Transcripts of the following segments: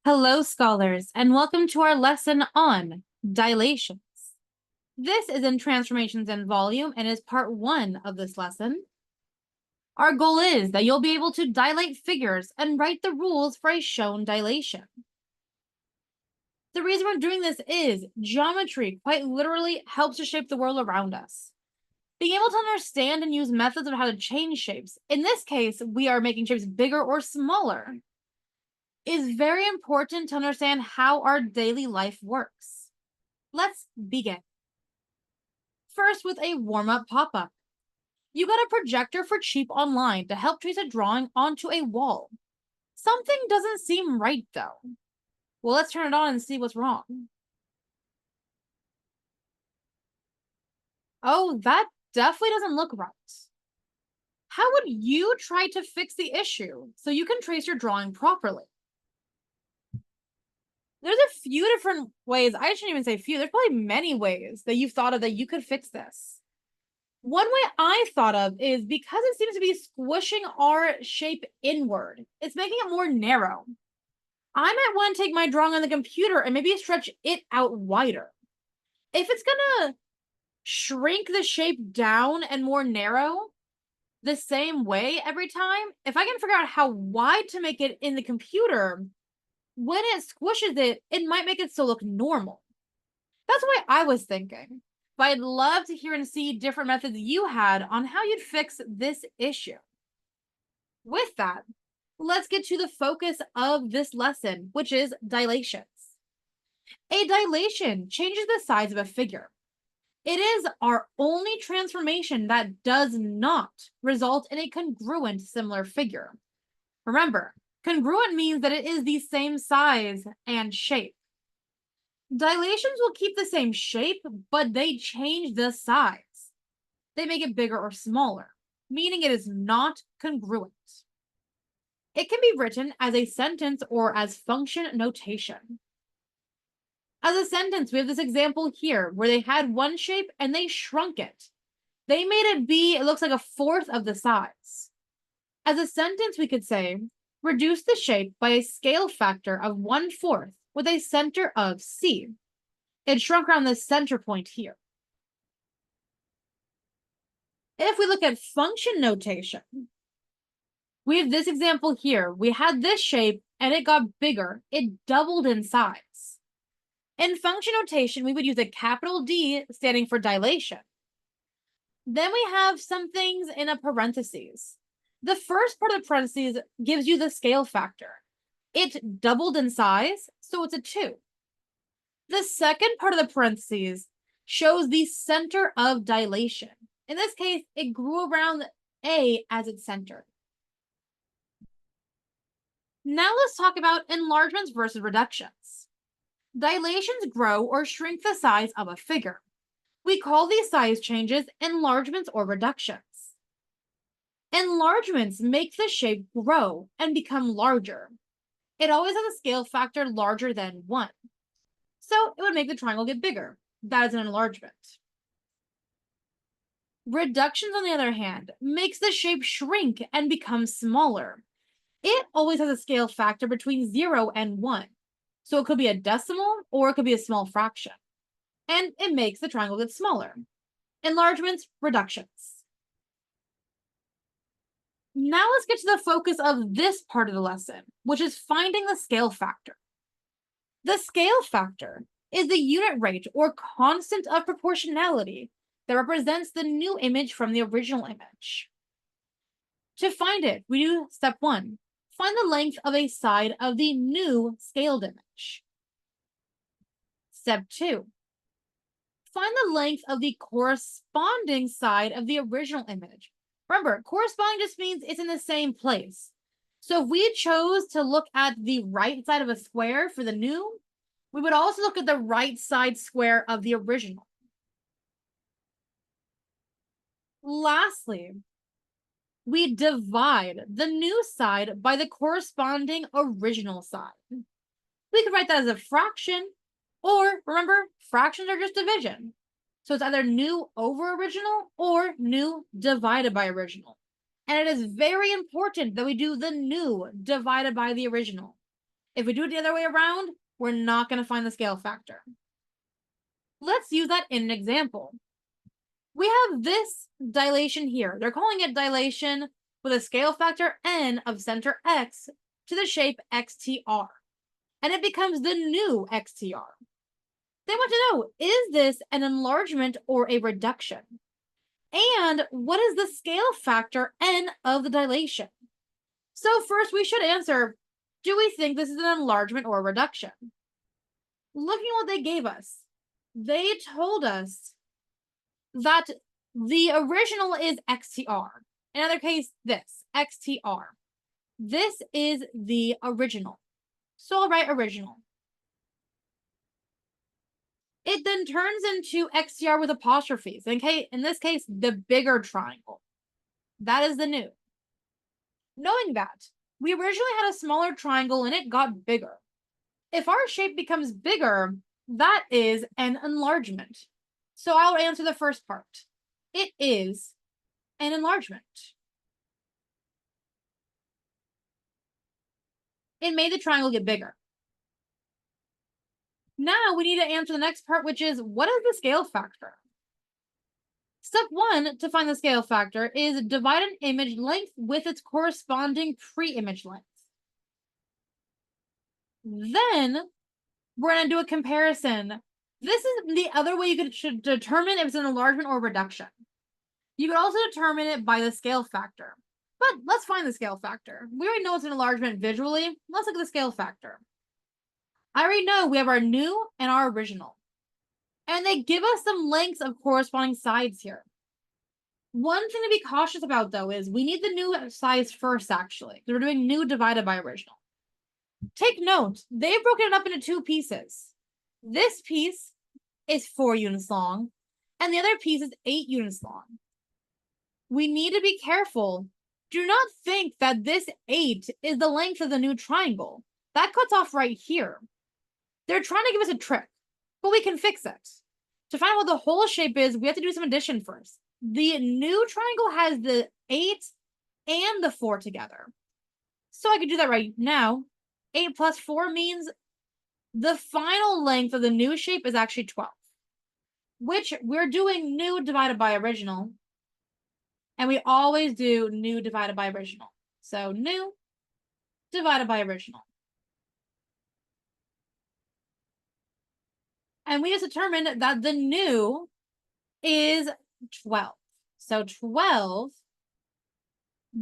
Hello, scholars, and welcome to our lesson on dilations. This is in transformations in volume and is part 1 of this lesson. Our goal is that you'll be able to dilate figures and write the rules for a shown dilation. The reason we're doing this is geometry quite literally helps to shape the world around us. Being able to understand and use methods of how to change shapes, in this case, we are making shapes bigger or smaller, is very important to understand how our daily life works. Let's begin. First, with a warm-up pop-up. You got a projector for cheap online to help trace a drawing onto a wall. Something doesn't seem right, though. Well, let's turn it on and see what's wrong. Oh, that definitely doesn't look right. How would you try to fix the issue so you can trace your drawing properly? There's a few different ways. I shouldn't even say few. There's probably many ways that you've thought of that you could fix this. One way I thought of is because it seems to be squishing our shape inward, it's making it more narrow. I might want to take my drawing on the computer and maybe stretch it out wider. If it's gonna shrink the shape down and more narrow the same way every time, if I can figure out how wide to make it in the computer, when it squishes it, it might make it still look normal. That's what I was thinking. But I'd love to hear and see different methods you had on how you'd fix this issue. With that, let's get to the focus of this lesson, which is dilations. A dilation changes the size of a figure. It is our only transformation that does not result in a congruent similar figure. Remember, congruent means that it is the same size and shape. Dilations will keep the same shape, but they change the size. They make it bigger or smaller, meaning it is not congruent. It can be written as a sentence or as function notation. As a sentence, we have this example here where they had one shape and they shrunk it. They made it be, it looks like a fourth of the size. As a sentence, we could say, reduce the shape by a scale factor of 1/4 with a center of C. It shrunk around the center point here. If we look at function notation, we have this example here. We had this shape and it got bigger. It doubled in size. In function notation, we would use a capital D standing for dilation. Then we have some things in a parentheses. The first part of the parentheses gives you the scale factor. It doubled in size, so it's a 2. The second part of the parentheses shows the center of dilation. In this case, it grew around A as its center. Now let's talk about enlargements versus reductions. Dilations grow or shrink the size of a figure. We call these size changes enlargements or reductions. Enlargements make the shape grow and become larger. It always has a scale factor larger than 1. So it would make the triangle get bigger. That is an enlargement. Reductions, on the other hand, makes the shape shrink and become smaller. It always has a scale factor between 0 and 1. So it could be a decimal or it could be a small fraction. And it makes the triangle get smaller. Enlargements, reductions. Now let's get to the focus of this part of the lesson, which is finding the scale factor. The scale factor is the unit rate or constant of proportionality that represents the new image from the original image. To find it, we do step 1. Find the length of a side of the new scaled image. Step 2. Find the length of the corresponding side of the original image. Remember, corresponding just means it's in the same place. So if we chose to look at the right side of a square for the new, we would also look at the right side square of the original. Lastly, we divide the new side by the corresponding original side. We could write that as a fraction, or remember, fractions are just division. So it's either new over original or new divided by original. And it is very important that we do the new divided by the original. If we do it the other way around, we're not going to find the scale factor. Let's use that in an example. We have this dilation here. They're calling it dilation with a scale factor n of center x to the shape xtr. And it becomes the new xtr. They want to know, is this an enlargement or a reduction? And what is the scale factor n of the dilation? So first we should answer, do we think this is an enlargement or a reduction? Looking at what they gave us, they told us that the original is xtr. In other case, this, xtr. This is the original. So I'll write original. It then turns into xtr with apostrophes. In this case, the bigger triangle. That is the new. Knowing that, we originally had a smaller triangle and it got bigger. If our shape becomes bigger, that is an enlargement. So I'll answer the first part. It is an enlargement. It made the triangle get bigger. Now we need to answer the next part, which is, what is the scale factor? Step 1 to find the scale factor is divide an image length with its corresponding pre-image length. Then we're going to do a comparison. This is the other way you could determine if it's an enlargement or reduction. You could also determine it by the scale factor. But let's find the scale factor. We already know it's an enlargement visually. Let's look at the scale factor. I already know we have our new and our original. And they give us some lengths of corresponding sides here. One thing to be cautious about, though, is we need the new size first, actually, because we're doing new divided by original. Take note, they've broken it up into two pieces. This piece is 4 units long, and the other piece is 8 units long. We need to be careful. Do not think that this 8 is the length of the new triangle. That cuts off right here. They're trying to give us a trick, but we can fix it. To find out what the whole shape is, we have to do some addition first. The new triangle has the 8 and the 4 together. So I could do that right now. 8 plus 4 means the final length of the new shape is actually 12, which we're doing new divided by original. And we always do new divided by original. So new divided by original. And we just determined that the new is 12. So 12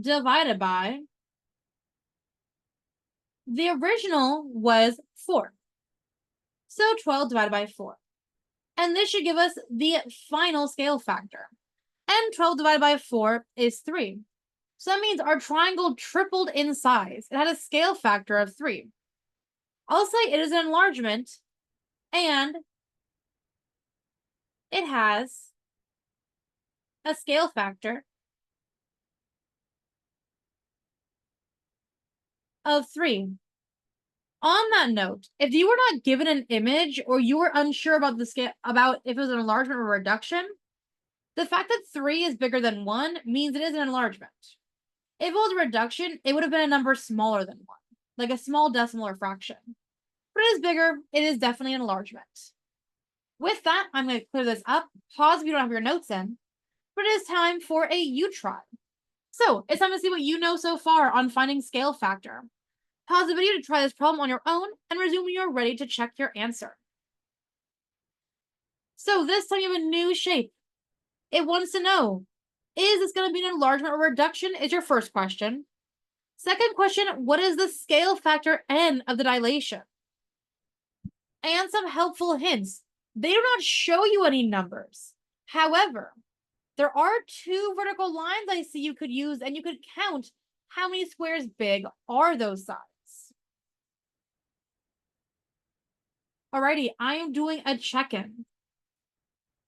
divided by the original was 4. So 12 divided by 4. And this should give us the final scale factor. And 12 divided by 4 is 3. So that means our triangle tripled in size. It had a scale factor of 3. I'll say it is an enlargement, and it has a scale factor of 3. On that note, if you were not given an image or you were unsure about the scale, about if it was an enlargement or a reduction, the fact that 3 is bigger than 1 means it is an enlargement. If it was a reduction, it would have been a number smaller than 1, like a small decimal or fraction. But it is bigger, it is definitely an enlargement. With that, I'm going to clear this up. Pause if you don't have your notes in. But it is time for a you try. So it's time to see what you know so far on finding scale factor. Pause the video to try this problem on your own and resume when you're ready to check your answer. So this time you have a new shape. It wants to know, is this going to be an enlargement or reduction is your first question. Second question, what is the scale factor n of the dilation? And some helpful hints. They do not show you any numbers. However, there are 2 vertical lines I see you could use, and you could count how many squares big are those sides. Alrighty, I am doing a check-in.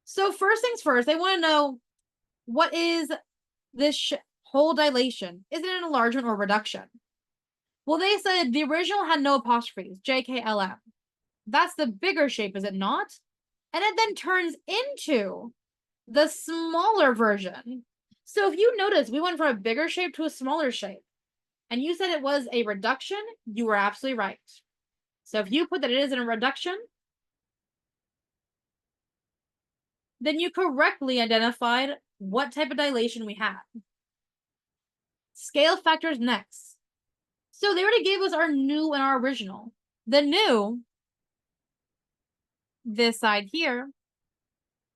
So first things first, I want to know, what is this whole dilation? Is it an enlargement or reduction? Well, they said the original had no apostrophes, JKLM. That's the bigger shape, is it not? And it then turns into the smaller version. So if you notice, we went from a bigger shape to a smaller shape. And you said it was a reduction, you were absolutely right. So if you put that it is in a reduction, then you correctly identified what type of dilation we had. Scale factors next. So they already gave us our new and our original. The new, this side here,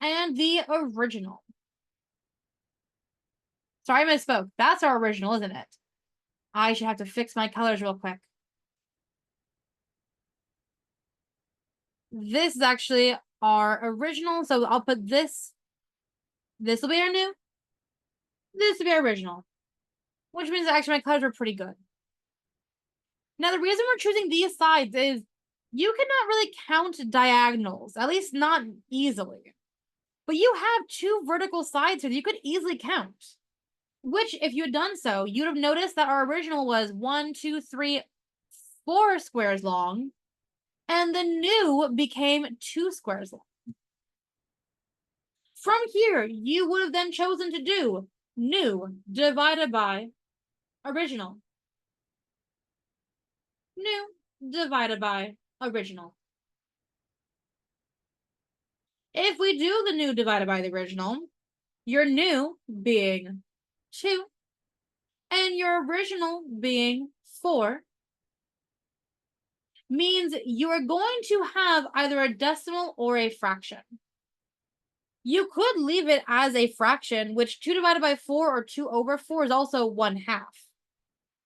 and the original. Sorry, I misspoke. That's our original, isn't it? I should have to fix my colors real quick. This is actually our original, so I'll put this. This will be our new. This will be our original, which means that actually my colors are pretty good. Now, the reason we're choosing these sides is you cannot really count diagonals, at least not easily. But you have two vertical sides here that you could easily count. Which, if you had done so, you'd have noticed that our original was 1, 2, 3, 4 squares long, and the new became 2 squares long. From here, you would have then chosen to do new divided by original. New divided by original. If we do the new divided by the original, your new being 2 and your original being 4 means you are going to have either a decimal or a fraction. You could leave it as a fraction, which 2 divided by 4 or 2 over 4 is also 1/2.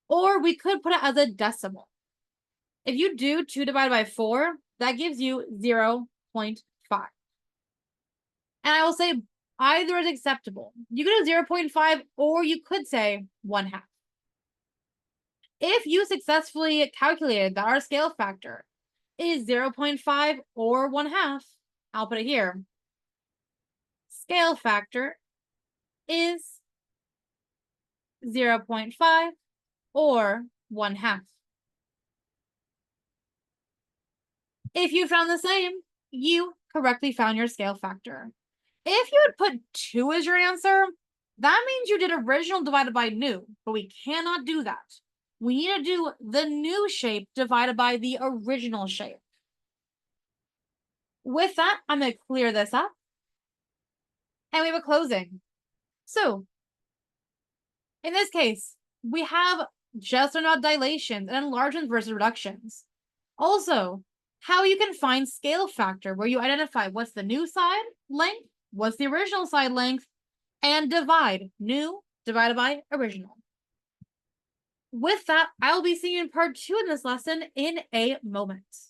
Or we could put it as a decimal. If you do 2 divided by 4, that gives you 0.5. And I will say either is acceptable. You could do 0.5 or you could say 1/2. If you successfully calculated that our scale factor is 0.5 or 1/2, I'll put it here. Scale factor is 0.5 or 1/2. If you found the same, you correctly found your scale factor. If you had put 2 as your answer, that means you did original divided by new, but we cannot do that. We need to do the new shape divided by the original shape. With that, I'm going to clear this up. And we have a closing. So, in this case, we have just about dilations and enlargements versus reductions. Also, how you can find scale factor, where you identify what's the new side length, what's the original side length, and divide new divided by original. With that, I'll be seeing you in part 2 in this lesson in a moment.